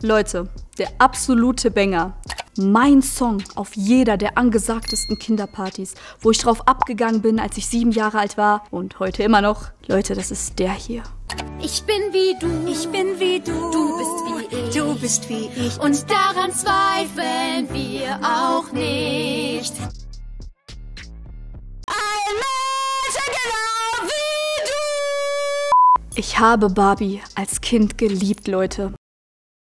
Leute, der absolute Banger. Mein Song auf jeder der angesagtesten Kinderpartys, wo ich drauf abgegangen bin, als ich 7 Jahre alt war und heute immer noch. Leute, das ist der hier. Ich bin wie du, ich bin wie du, du bist wie ich, du bist wie ich und daran zweifeln wir auch nicht. Ein Mädchen genau wie du. Ich habe Barbie als Kind geliebt, Leute.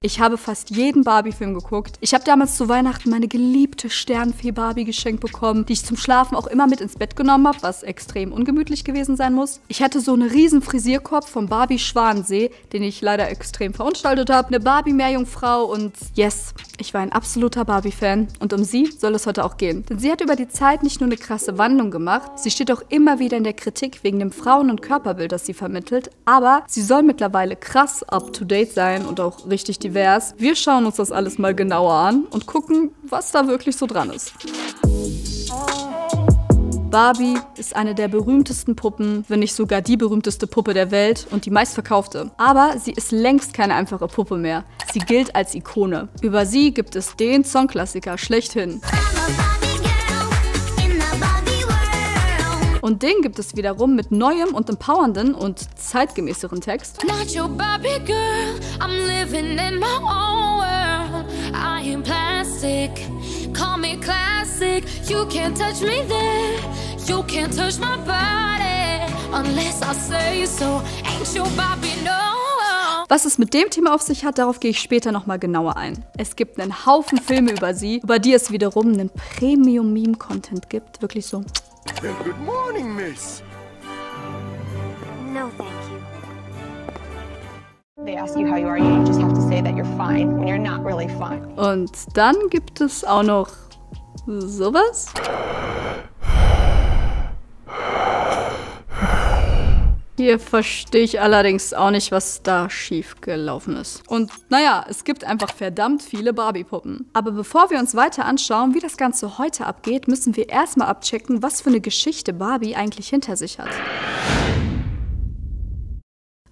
Ich habe fast jeden Barbie-Film geguckt. Ich habe damals zu Weihnachten meine geliebte Sternfee Barbie geschenkt bekommen, die ich zum Schlafen auch immer mit ins Bett genommen habe, was extrem ungemütlich gewesen sein muss. Ich hatte so einen riesen Frisierkopf vom Barbie Schwanensee, den ich leider extrem verunstaltet habe, eine Barbie Meerjungfrau und yes, ich war ein absoluter Barbie-Fan und um sie soll es heute auch gehen. Denn sie hat über die Zeit nicht nur eine krasse Wandlung gemacht, sie steht auch immer wieder in der Kritik wegen dem Frauen- und Körperbild, das sie vermittelt, aber sie soll mittlerweile krass up-to-date sein und auch richtig divers. Wir schauen uns das alles mal genauer an und gucken, was da wirklich so dran ist. Barbie ist eine der berühmtesten Puppen, wenn nicht sogar die berühmteste Puppe der Welt und die meistverkaufte. Aber sie ist längst keine einfache Puppe mehr. Sie gilt als Ikone. Über sie gibt es den Songklassiker schlechthin. Und den gibt es wiederum mit neuem und empowernden und zeitgemäßeren Text. Not your Barbie girl, I'm living in my own world. I am plastic, call me classic. You can't touch me there, you can't touch my body unless I say so. Ain't your Barbie, no. Was es mit dem Thema auf sich hat, darauf gehe ich später nochmal genauer ein. Es gibt einen Haufen Filme über sie, über die es wiederum einen Premium-Meme-Content gibt. Wirklich so. Good morning, miss. No, thank you. They ask you how you are, you just have to say that you're fine when you're not really fine. Und dann gibt es auch noch sowas. Hier verstehe ich allerdings auch nicht, was da schief gelaufen ist. Und naja, es gibt einfach verdammt viele Barbie-Puppen. Aber bevor wir uns weiter anschauen, wie das Ganze heute abgeht, müssen wir erstmal abchecken, was für eine Geschichte Barbie eigentlich hinter sich hat.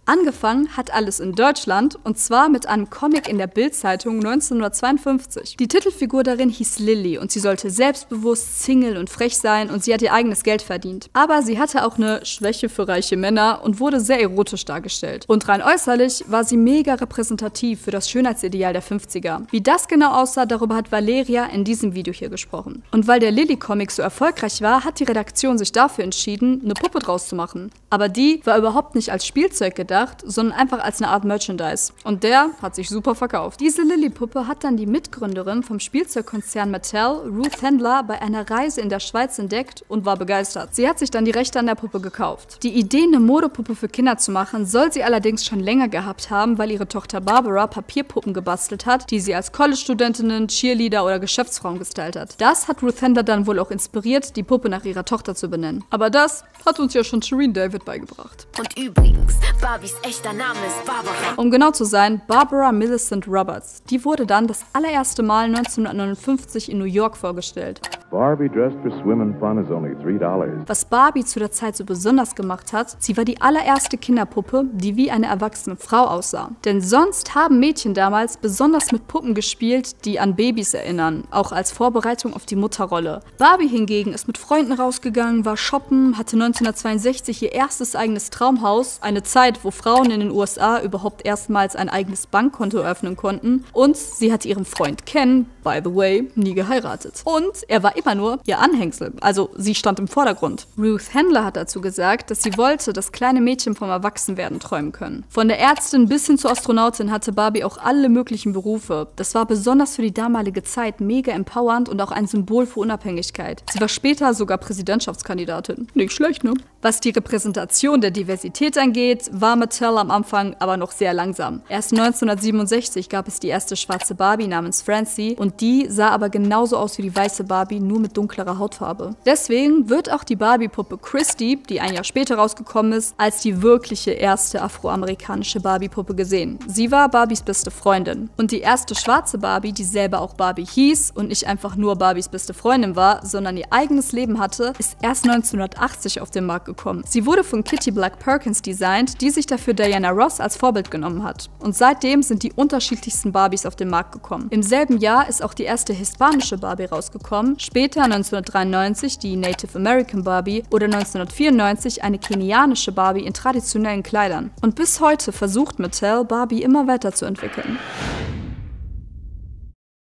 Angefangen hat alles in Deutschland und zwar mit einem Comic in der Bild-Zeitung 1952. Die Titelfigur darin hieß Lilly und sie sollte selbstbewusst, Single und frech sein und sie hat ihr eigenes Geld verdient. Aber sie hatte auch eine Schwäche für reiche Männer und wurde sehr erotisch dargestellt. Und rein äußerlich war sie mega repräsentativ für das Schönheitsideal der 50er. Wie das genau aussah, darüber hat Valeria in diesem Video hier gesprochen. Und weil der Lilly-Comic so erfolgreich war, hat die Redaktion sich dafür entschieden, eine Puppe draus zu machen. Aber die war überhaupt nicht als Spielzeug gedacht, sondern einfach als eine Art Merchandise. Und der hat sich super verkauft. Diese Lilly-Puppe hat dann die Mitgründerin vom Spielzeugkonzern Mattel, Ruth Handler, bei einer Reise in der Schweiz entdeckt und war begeistert. Sie hat sich dann die Rechte an der Puppe gekauft. Die Idee, eine Modepuppe für Kinder zu machen, soll sie allerdings schon länger gehabt haben, weil ihre Tochter Barbara Papierpuppen gebastelt hat, die sie als College-Studentinnen, Cheerleader oder Geschäftsfrauen gestylt hat. Das hat Ruth Handler dann wohl auch inspiriert, die Puppe nach ihrer Tochter zu benennen. Aber das hat uns ja schon Shireen David beigebracht. Und übrigens, Barbies echter Name ist Barbara. Um genau zu sein, Barbara Millicent Roberts. Die wurde dann das allererste Mal 1959 in New York vorgestellt. Barbie dressed for swim and fun is only $3. Was Barbie zu der Zeit so besonders gemacht hat, sie war die allererste Kinderpuppe, die wie eine erwachsene Frau aussah. Denn sonst haben Mädchen damals besonders mit Puppen gespielt, die an Babys erinnern, auch als Vorbereitung auf die Mutterrolle. Barbie hingegen ist mit Freunden rausgegangen, war shoppen, hatte 1962 ihr erstes eigenes Traumhaus, eine Zeit, wo Frauen in den USA überhaupt erstmals ein eigenes Bankkonto eröffnen konnten und sie hat ihren Freund Ken, by the way, nie geheiratet. Und er war immer nur ihr Anhängsel, also sie stand im Vordergrund. Ruth Handler hat dazu gesagt, dass sie wollte, dass kleine Mädchen vom Erwachsenwerden träumen können. Von der Ärztin bis hin zur Astronautin hatte Barbie auch alle möglichen Berufe. Das war besonders für die damalige Zeit mega empowernd und auch ein Symbol für Unabhängigkeit. Sie war später sogar Präsidentschaftskandidatin. Nicht schlecht, ne? Was die Repräsentation der Diversität angeht, war Mattel am Anfang aber noch sehr langsam. Erst 1967 gab es die erste schwarze Barbie namens Francie und die sah aber genauso aus wie die weiße Barbie, nur mit dunklerer Hautfarbe. Deswegen wird auch die Barbie-Puppe Christy, die ein Jahr später rausgekommen ist, als die wirkliche erste afroamerikanische Barbie-Puppe gesehen. Sie war Barbies beste Freundin. Und die erste schwarze Barbie, die selber auch Barbie hieß und nicht einfach nur Barbies beste Freundin war, sondern ihr eigenes Leben hatte, ist erst 1980 auf den Markt gekommen. Sie wurde von Kitty Black Perkins designt, die sich dafür Diana Ross als Vorbild genommen hat. Und seitdem sind die unterschiedlichsten Barbies auf den Markt gekommen. Im selben Jahr ist auch die erste hispanische Barbie rausgekommen, später 1993 die Native American Barbie oder 1994 eine kenianische Barbie in traditionellen Kleidern. Und bis heute versucht Mattel, Barbie immer weiterzuentwickeln.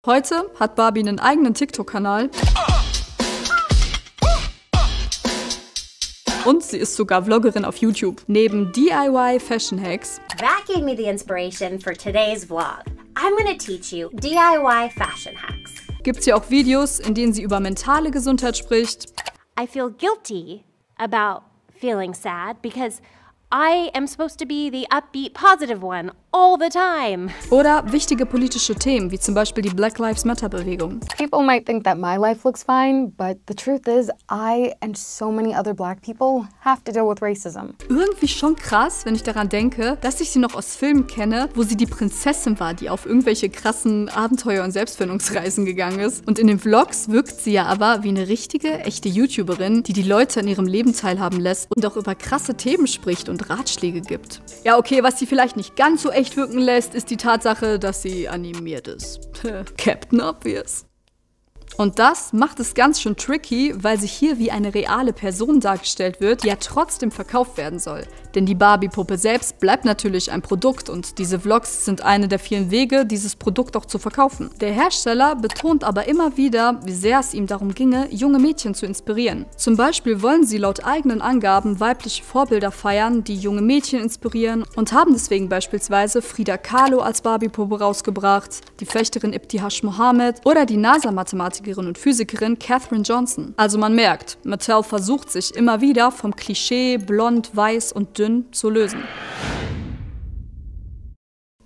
Heute hat Barbie einen eigenen TikTok-Kanal und sie ist sogar Vloggerin auf YouTube. Neben DIY Fashion Hacks That gave me the inspiration for today's vlog. I'm gonna teach you DIY fashion hacks. gibt es ja auch Videos, in denen sie über mentale Gesundheit spricht. I feel guilty about feeling sad because I am supposed to be the upbeat, positive one all the time. Oder wichtige politische Themen, wie zum Beispiel die Black Lives Matter Bewegung. People might think that my life looks fine, but the truth is I and so many other black people have to deal with racism. Irgendwie schon krass, wenn ich daran denke, dass ich sie noch aus Filmen kenne, wo sie die Prinzessin war, die auf irgendwelche krassen Abenteuer- und Selbstfindungsreisen gegangen ist. Und in den Vlogs wirkt sie ja aber wie eine richtige, echte YouTuberin, die die Leute an ihrem Leben teilhaben lässt und auch über krasse Themen spricht und Ratschläge gibt. Ja, okay, was sie vielleicht nicht ganz so echt wirken lässt, ist die Tatsache, dass sie animiert ist. Captain Obvious. Und das macht es ganz schön tricky, weil sie hier wie eine reale Person dargestellt wird, die ja trotzdem verkauft werden soll. Denn die Barbie-Puppe selbst bleibt natürlich ein Produkt und diese Vlogs sind eine der vielen Wege, dieses Produkt auch zu verkaufen. Der Hersteller betont aber immer wieder, wie sehr es ihm darum ginge, junge Mädchen zu inspirieren. Zum Beispiel wollen sie laut eigenen Angaben weibliche Vorbilder feiern, die junge Mädchen inspirieren und haben deswegen beispielsweise Frida Kahlo als Barbie-Puppe rausgebracht, die Fechterin Ibtihaj Mohammed oder die NASA-Mathematikerin und Physikerin Katherine Johnson. Also man merkt, Mattel versucht sich immer wieder vom Klischee blond, weiß und dünn zu lösen.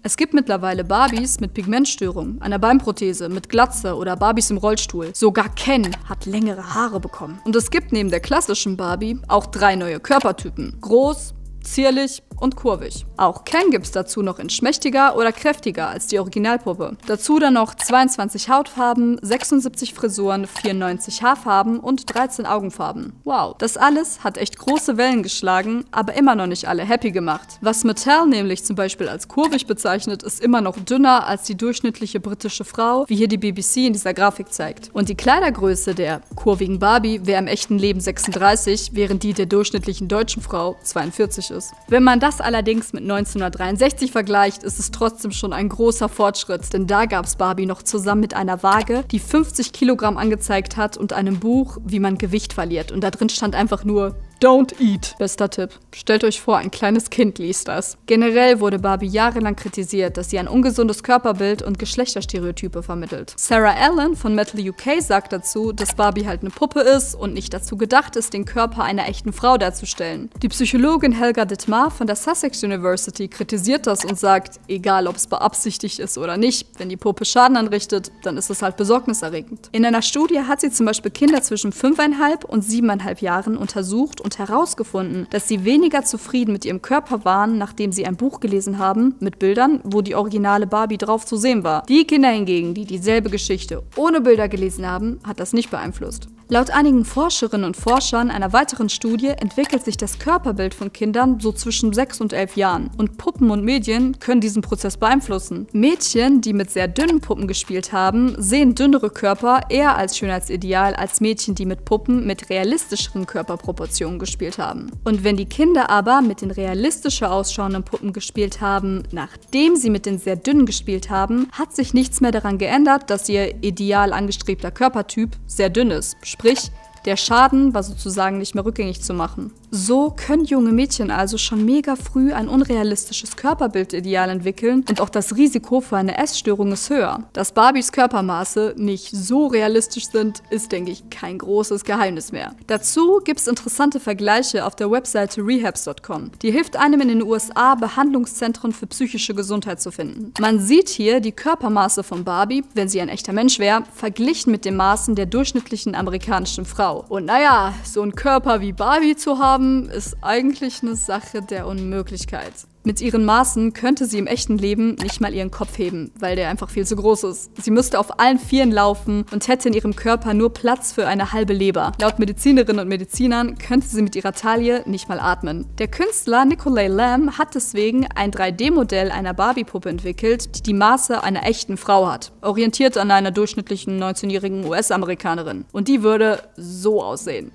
Es gibt mittlerweile Barbies mit Pigmentstörungen, einer Beinprothese, mit Glatze oder Barbies im Rollstuhl. Sogar Ken hat längere Haare bekommen. Und es gibt neben der klassischen Barbie auch 3 neue Körpertypen. Groß, zierlich und kurvig. Auch Ken gibt's dazu noch in schmächtiger oder kräftiger als die Originalpuppe. Dazu dann noch 22 Hautfarben, 76 Frisuren, 94 Haarfarben und 13 Augenfarben. Wow, das alles hat echt große Wellen geschlagen, aber immer noch nicht alle happy gemacht. Was Mattel nämlich zum Beispiel als kurvig bezeichnet, ist immer noch dünner als die durchschnittliche britische Frau, wie hier die BBC in dieser Grafik zeigt. Und die Kleidergröße der kurvigen Barbie wäre im echten Leben 36, während die der durchschnittlichen deutschen Frau 42 ist. Wenn man das allerdings mit 1963 vergleicht, ist es trotzdem schon ein großer Fortschritt, denn da gab es Barbie noch zusammen mit einer Waage, die 50 Kilogramm angezeigt hat und einem Buch, wie man Gewicht verliert. Und da drin stand einfach nur Don't eat. Bester Tipp. Stellt euch vor, ein kleines Kind liest das. Generell wurde Barbie jahrelang kritisiert, dass sie ein ungesundes Körperbild und Geschlechterstereotype vermittelt. Sarah Allen von Metal UK sagt dazu, dass Barbie halt eine Puppe ist und nicht dazu gedacht ist, den Körper einer echten Frau darzustellen. Die Psychologin Helga Dittmar von der Sussex University kritisiert das und sagt, egal ob es beabsichtigt ist oder nicht, wenn die Puppe Schaden anrichtet, dann ist es halt besorgniserregend. In einer Studie hat sie zum Beispiel Kinder zwischen 5,5 und 7,5 Jahren untersucht und herausgefunden, dass sie weniger zufrieden mit ihrem Körper waren, nachdem sie ein Buch gelesen haben, mit Bildern, wo die originale Barbie drauf zu sehen war. Die Kinder hingegen, die dieselbe Geschichte ohne Bilder gelesen haben, hat das nicht beeinflusst. Laut einigen Forscherinnen und Forschern einer weiteren Studie entwickelt sich das Körperbild von Kindern so zwischen 6 und 11 Jahren. Und Puppen und Medien können diesen Prozess beeinflussen. Mädchen, die mit sehr dünnen Puppen gespielt haben, sehen dünnere Körper eher als Schönheitsideal als Mädchen, die mit Puppen mit realistischeren Körperproportionen gespielt haben. Und wenn die Kinder aber mit den realistischer ausschauenden Puppen gespielt haben, nachdem sie mit den sehr dünnen gespielt haben, hat sich nichts mehr daran geändert, dass ihr ideal angestrebter Körpertyp sehr dünn ist. Sprich, der Schaden war sozusagen nicht mehr rückgängig zu machen. So können junge Mädchen also schon mega früh ein unrealistisches Körperbildideal entwickeln und auch das Risiko für eine Essstörung ist höher. Dass Barbies Körpermaße nicht so realistisch sind, ist, denke ich, kein großes Geheimnis mehr. Dazu gibt es interessante Vergleiche auf der Webseite rehabs.com. Die hilft einem in den USA, Behandlungszentren für psychische Gesundheit zu finden. Man sieht hier die Körpermaße von Barbie, wenn sie ein echter Mensch wäre, verglichen mit den Maßen der durchschnittlichen amerikanischen Frau. Und naja, so einen Körper wie Barbie zu haben, ist eigentlich eine Sache der Unmöglichkeit. Mit ihren Maßen könnte sie im echten Leben nicht mal ihren Kopf heben, weil der einfach viel zu groß ist. Sie müsste auf allen Vieren laufen und hätte in ihrem Körper nur Platz für eine halbe Leber. Laut Medizinerinnen und Medizinern könnte sie mit ihrer Taille nicht mal atmen. Der Künstler Nicolay Lamb hat deswegen ein 3D-Modell einer Barbie-Puppe entwickelt, die die Maße einer echten Frau hat, orientiert an einer durchschnittlichen 19-jährigen US-Amerikanerin. Und die würde so aussehen.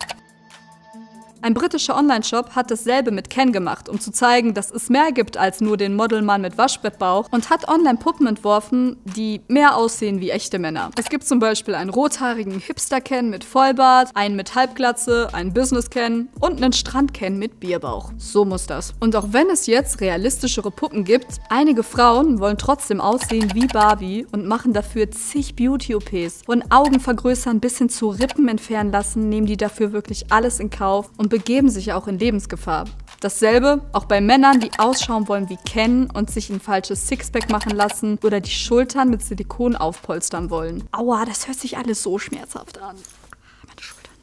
Ein britischer Online-Shop hat dasselbe mit Ken gemacht, um zu zeigen, dass es mehr gibt als nur den Modelmann mit Waschbrettbauch, und hat online Puppen entworfen, die mehr aussehen wie echte Männer. Es gibt zum Beispiel einen rothaarigen Hipster-Ken mit Vollbart, einen mit Halbglatze, einen Business-Ken und einen Strand-Ken mit Bierbauch. So muss das. Und auch wenn es jetzt realistischere Puppen gibt, einige Frauen wollen trotzdem aussehen wie Barbie und machen dafür zig Beauty-OPs. Von Augen vergrößern bis hin zu Rippen entfernen lassen, nehmen die dafür wirklich alles in Kauf und begeben sich auch in Lebensgefahr. Dasselbe auch bei Männern, die ausschauen wollen wie Ken und sich ein falsches Sixpack machen lassen oder die Schultern mit Silikon aufpolstern wollen. Aua, das hört sich alles so schmerzhaft an. Meine Schultern.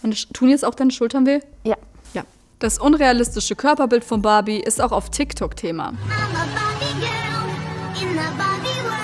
Und tun jetzt auch deine Schultern weh? Ja. Ja. Das unrealistische Körperbild von Barbie ist auch auf TikTok Thema. I'm a Barbie girl in the Barbie world.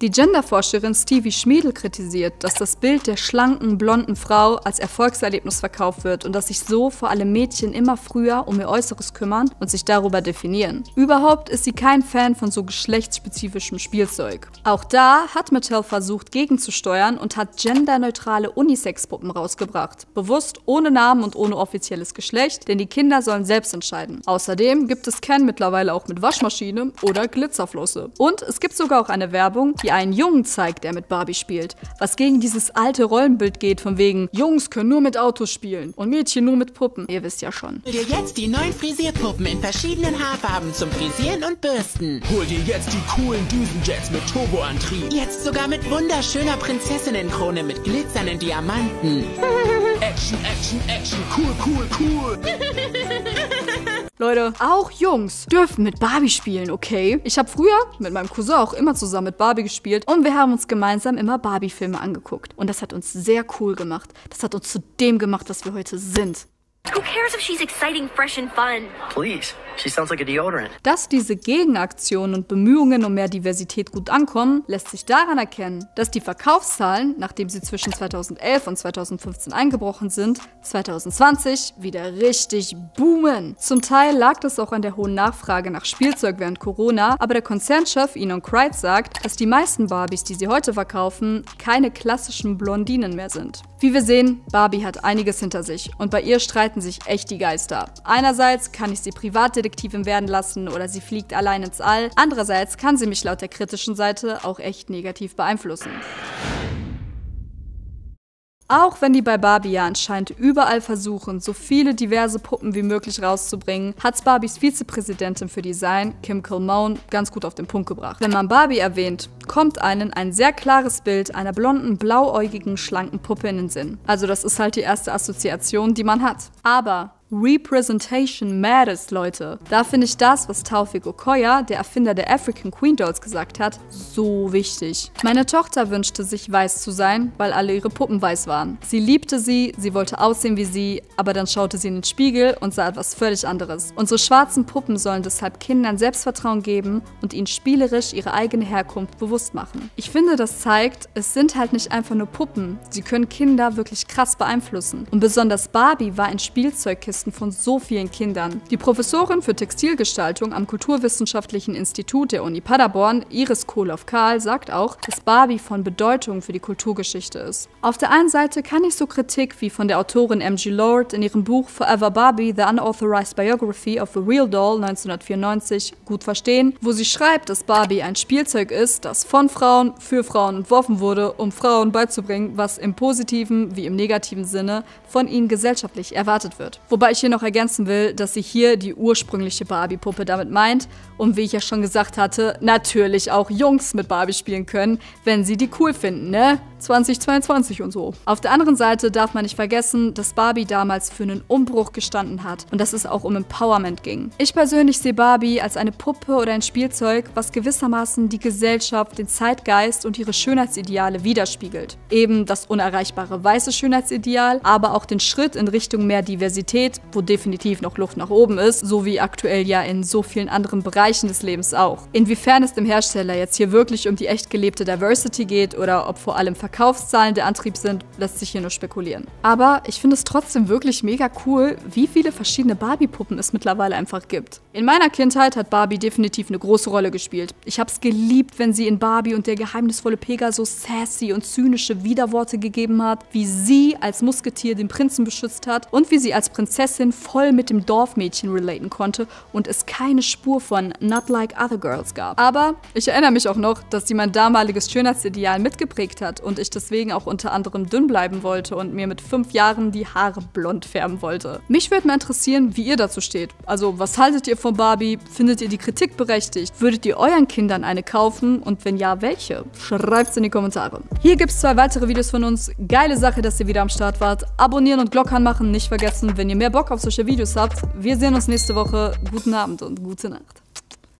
Die Genderforscherin Stevie Schmiedl kritisiert, dass das Bild der schlanken, blonden Frau als Erfolgserlebnis verkauft wird und dass sich so vor allem Mädchen immer früher um ihr Äußeres kümmern und sich darüber definieren. Überhaupt ist sie kein Fan von so geschlechtsspezifischem Spielzeug. Auch da hat Mattel versucht, gegenzusteuern und hat genderneutrale Unisex-Puppen rausgebracht. Bewusst ohne Namen und ohne offizielles Geschlecht, denn die Kinder sollen selbst entscheiden. Außerdem gibt es Ken mittlerweile auch mit Waschmaschine oder Glitzerflosse. Und es gibt sogar auch eine Werbung, die einen Jungen zeigt, der mit Barbie spielt, was gegen dieses alte Rollenbild geht, von wegen Jungs können nur mit Autos spielen und Mädchen nur mit Puppen. Ihr wisst ja schon. Hol dir jetzt die neuen Frisierpuppen in verschiedenen Haarfarben zum Frisieren und Bürsten. Hol dir jetzt die coolen Düsenjets mit Turboantrieb. Jetzt sogar mit wunderschöner Prinzessinnenkrone mit glitzernden Diamanten. Action, Action, Action, cool, cool, cool. Leute, auch Jungs dürfen mit Barbie spielen, okay? Ich habe früher mit meinem Cousin auch immer zusammen mit Barbie gespielt und wir haben uns gemeinsam immer Barbie-Filme angeguckt. Und das hat uns sehr cool gemacht. Das hat uns zu dem gemacht, was wir heute sind. Who cares if she's exciting, fresh and fun? Please, she sounds like a deodorant. Dass diese Gegenaktionen und Bemühungen um mehr Diversität gut ankommen, lässt sich daran erkennen, dass die Verkaufszahlen, nachdem sie zwischen 2011 und 2015 eingebrochen sind, 2020 wieder richtig boomen. Zum Teil lag das auch an der hohen Nachfrage nach Spielzeug während Corona, aber der Konzernchef Ynon Kreiz sagt, dass die meisten Barbies, die sie heute verkaufen, keine klassischen Blondinen mehr sind. Wie wir sehen, Barbie hat einiges hinter sich und bei ihr streiten sich echt die Geister. Einerseits kann ich sie Privatdetektivin werden lassen oder sie fliegt allein ins All. Andererseits kann sie mich laut der kritischen Seite auch echt negativ beeinflussen. Auch wenn die bei Barbie ja anscheinend überall versuchen, so viele diverse Puppen wie möglich rauszubringen, hat's Barbies Vizepräsidentin für Design, Kim Kilmone, ganz gut auf den Punkt gebracht. Wenn man Barbie erwähnt, kommt einem ein sehr klares Bild einer blonden, blauäugigen, schlanken Puppe in den Sinn. Also das ist halt die erste Assoziation, die man hat. Aber Representation matters, Leute. Da finde ich das, was Tawfiq Okoya, der Erfinder der African Queen Dolls, gesagt hat, so wichtig. Meine Tochter wünschte sich, weiß zu sein, weil alle ihre Puppen weiß waren. Sie liebte sie wollte aussehen wie sie, aber dann schaute sie in den Spiegel und sah etwas völlig anderes. Unsere schwarzen Puppen sollen deshalb Kindern Selbstvertrauen geben und ihnen spielerisch ihre eigene Herkunft bewusst machen. Ich finde, das zeigt, es sind halt nicht einfach nur Puppen. Sie können Kinder wirklich krass beeinflussen. Und besonders Barbie war ein Spielzeugkiste von so vielen Kindern. Die Professorin für Textilgestaltung am Kulturwissenschaftlichen Institut der Uni Paderborn, Iris Koloff-Kahl, sagt auch, dass Barbie von Bedeutung für die Kulturgeschichte ist. Auf der einen Seite kann ich so Kritik wie von der Autorin M.G. Lord in ihrem Buch Forever Barbie, The Unauthorized Biography of a Real Doll 1994 gut verstehen, wo sie schreibt, dass Barbie ein Spielzeug ist, das von Frauen für Frauen entworfen wurde, um Frauen beizubringen, was im positiven wie im negativen Sinne von ihnen gesellschaftlich erwartet wird. Wobei Wobei ich hier noch ergänzen will, dass sie hier die ursprüngliche Barbie-Puppe damit meint und wie ich ja schon gesagt hatte, natürlich auch Jungs mit Barbie spielen können, wenn sie die cool finden, ne? 2022 und so. Auf der anderen Seite darf man nicht vergessen, dass Barbie damals für einen Umbruch gestanden hat und dass es auch um Empowerment ging. Ich persönlich sehe Barbie als eine Puppe oder ein Spielzeug, was gewissermaßen die Gesellschaft, den Zeitgeist und ihre Schönheitsideale widerspiegelt. Eben das unerreichbare weiße Schönheitsideal, aber auch den Schritt in Richtung mehr Diversität, wo definitiv noch Luft nach oben ist, so wie aktuell ja in so vielen anderen Bereichen des Lebens auch. Inwiefern es dem Hersteller jetzt hier wirklich um die echt gelebte Diversity geht oder ob vor allem Verkaufszahlen der Antrieb sind, lässt sich hier nur spekulieren. Aber ich finde es trotzdem wirklich mega cool, wie viele verschiedene Barbie-Puppen es mittlerweile einfach gibt. In meiner Kindheit hat Barbie definitiv eine große Rolle gespielt. Ich habe es geliebt, wenn sie in Barbie und der geheimnisvolle Pegasus sassy und zynische Widerworte gegeben hat, wie sie als Musketier den Prinzen beschützt hat und wie sie als Prinzessin voll mit dem Dorfmädchen relaten konnte und es keine Spur von Not Like Other Girls gab. Aber ich erinnere mich auch noch, dass sie mein damaliges Schönheitsideal mitgeprägt hat und ich deswegen auch unter anderem dünn bleiben wollte und mir mit 5 Jahren die Haare blond färben wollte. Mich würde mal interessieren, wie ihr dazu steht. Also, was haltet ihr von Barbie? Findet ihr die Kritik berechtigt? Würdet ihr euren Kindern eine kaufen? Und wenn ja, welche? Schreibt's in die Kommentare. Hier gibt's 2 weitere Videos von uns. Geile Sache, dass ihr wieder am Start wart. Abonnieren und Glocke anmachen nicht vergessen, wenn ihr mehr Bock auf solche Videos habt. Wir sehen uns nächste Woche. Guten Abend und gute Nacht.